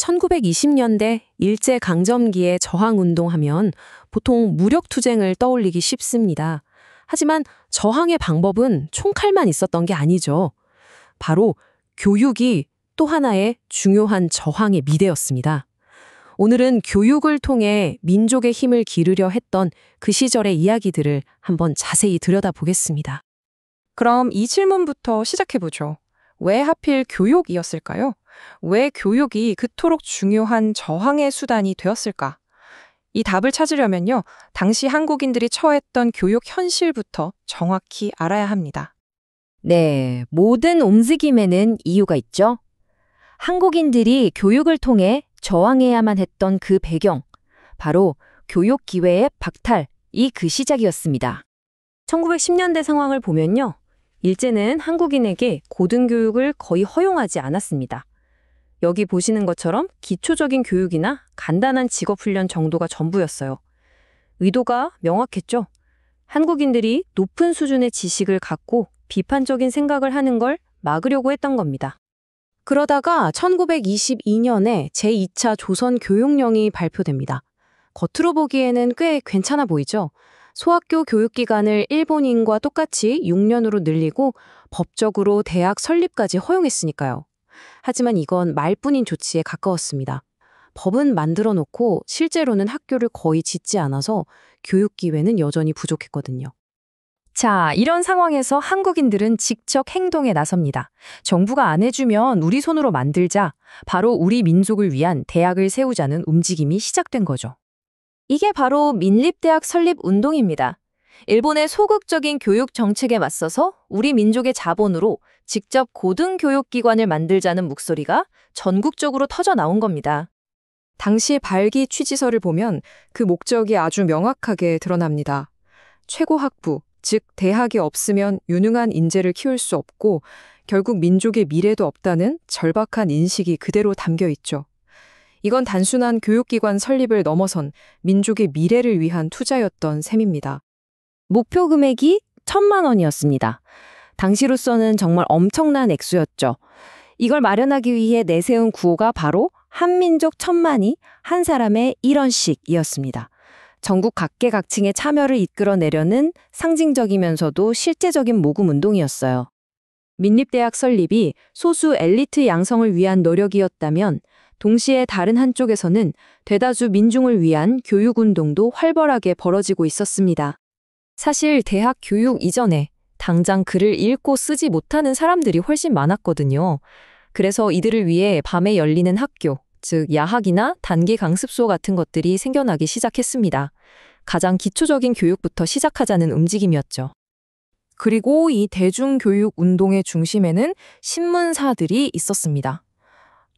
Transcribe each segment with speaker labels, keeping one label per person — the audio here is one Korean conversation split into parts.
Speaker 1: 1920년대 일제강점기의 저항운동하면 보통 무력투쟁을 떠올리기 쉽습니다. 하지만 저항의 방법은 총칼만 있었던 게 아니죠. 바로 교육이 또 하나의 중요한 저항의 미대였습니다. 오늘은 교육을 통해 민족의 힘을 기르려 했던 그 시절의 이야기들을 한번 자세히 들여다보겠습니다.
Speaker 2: 그럼 이 질문부터 시작해보죠. 왜 하필 교육이었을까요? 왜 교육이 그토록 중요한 저항의 수단이 되었을까? 이 답을 찾으려면요, 당시 한국인들이 처했던 교육 현실부터 정확히 알아야 합니다.
Speaker 3: 네, 모든 움직임에는 이유가 있죠. 한국인들이 교육을 통해 저항해야만 했던 그 배경, 바로 교육 기회의 박탈이 그 시작이었습니다.
Speaker 1: 1910년대 상황을 보면요, 일제는 한국인에게 고등교육을 거의 허용하지 않았습니다. 여기 보시는 것처럼 기초적인 교육이나 간단한 직업훈련 정도가 전부였어요. 의도가 명확했죠. 한국인들이 높은 수준의 지식을 갖고 비판적인 생각을 하는 걸 막으려고 했던 겁니다. 그러다가 1922년에 제2차 조선교육령이 발표됩니다. 겉으로 보기에는 꽤 괜찮아 보이죠? 소학교 교육기간을 일본인과 똑같이 6년으로 늘리고 법적으로 대학 설립까지 허용했으니까요. 하지만 이건 말뿐인 조치에 가까웠습니다. 법은 만들어 놓고 실제로는 학교를 거의 짓지 않아서 교육 기회는 여전히 부족했거든요.
Speaker 3: 자, 이런 상황에서 한국인들은 직접 행동에 나섭니다. 정부가 안 해주면 우리 손으로 만들자. 바로 우리 민족을 위한 대학을 세우자는 움직임이 시작된 거죠.
Speaker 1: 이게 바로 민립대학 설립 운동입니다. 일본의 소극적인 교육 정책에 맞서서 우리 민족의 자본으로 직접 고등교육기관을 만들자는 목소리가 전국적으로 터져 나온 겁니다.
Speaker 2: 당시 발기 취지서를 보면 그 목적이 아주 명확하게 드러납니다. 최고학부, 즉 대학이 없으면 유능한 인재를 키울 수 없고 결국 민족의 미래도 없다는 절박한 인식이 그대로 담겨 있죠. 이건 단순한 교육기관 설립을 넘어선 민족의 미래를 위한 투자였던 셈입니다.
Speaker 1: 목표 금액이 1,000만 원이었습니다. 당시로서는 정말 엄청난 액수였죠. 이걸 마련하기 위해 내세운 구호가 바로 한민족 1,000만이 한 사람의 1원씩이었습니다. 전국 각계각층의 참여를 이끌어내려는 상징적이면서도 실제적인 모금 운동이었어요. 민립대학 설립이 소수 엘리트 양성을 위한 노력이었다면 동시에 다른 한쪽에서는 대다수 민중을 위한 교육운동도 활발하게 벌어지고 있었습니다.
Speaker 3: 사실 대학 교육 이전에 당장 글을 읽고 쓰지 못하는 사람들이 훨씬 많았거든요. 그래서 이들을 위해 밤에 열리는 학교, 즉 야학이나 단기 강습소 같은 것들이 생겨나기 시작했습니다. 가장 기초적인 교육부터 시작하자는 움직임이었죠.
Speaker 2: 그리고 이 대중교육 운동의 중심에는 신문사들이 있었습니다.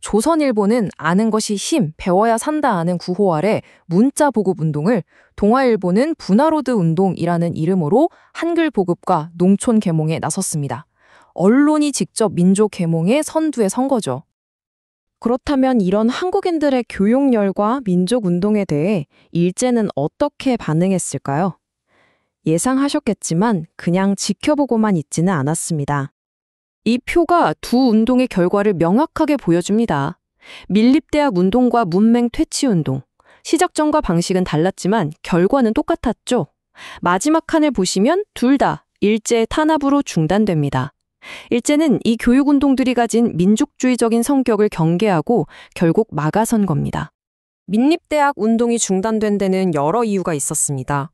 Speaker 2: 조선일보는 아는 것이 힘, 배워야 산다 하는 구호 아래 문자 보급 운동을, 동아일보는 분화로드 운동이라는 이름으로 한글 보급과 농촌 계몽에 나섰습니다. 언론이 직접 민족 계몽의 선두에 선 거죠.
Speaker 1: 그렇다면 이런 한국인들의 교육열과 민족운동에 대해 일제는 어떻게 반응했을까요? 예상하셨겠지만 그냥 지켜보고만 있지는 않았습니다. 이 표가 두 운동의 결과를 명확하게 보여줍니다. 민립대학 운동과 문맹 퇴치 운동. 시작점과 방식은 달랐지만 결과는 똑같았죠. 마지막 칸을 보시면 둘 다 일제의 탄압으로 중단됩니다. 일제는 이 교육운동들이 가진 민족주의적인 성격을 경계하고 결국 막아선 겁니다. 민립대학 운동이 중단된 데는 여러 이유가 있었습니다.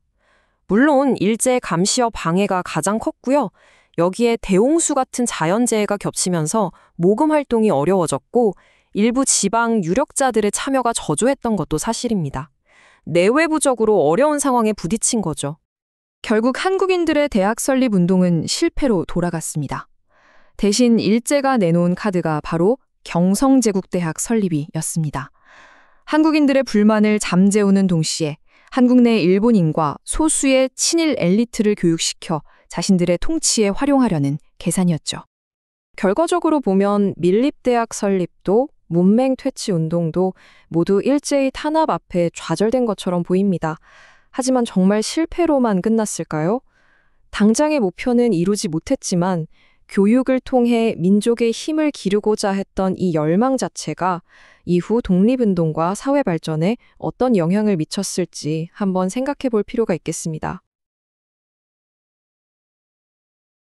Speaker 1: 물론 일제의 감시와 방해가 가장 컸고요. 여기에 대홍수 같은 자연재해가 겹치면서 모금 활동이 어려워졌고 일부 지방 유력자들의 참여가 저조했던 것도 사실입니다. 내외부적으로 어려운 상황에 부딪힌 거죠.
Speaker 2: 결국 한국인들의 대학 설립 운동은 실패로 돌아갔습니다. 대신 일제가 내놓은 카드가 바로 경성제국대학 설립이었습니다. 한국인들의 불만을 잠재우는 동시에 한국 내 일본인과 소수의 친일 엘리트를 교육시켜 자신들의 통치에 활용하려는 계산이었죠. 결과적으로 보면 민립대학 설립도 문맹 퇴치 운동도 모두 일제의 탄압 앞에 좌절된 것처럼 보입니다. 하지만 정말 실패로만 끝났을까요? 당장의 목표는 이루지 못했지만 교육을 통해 민족의 힘을 기르고자 했던 이 열망 자체가 이후 독립운동과 사회 발전에 어떤 영향을 미쳤을지 한번 생각해 볼 필요가 있겠습니다.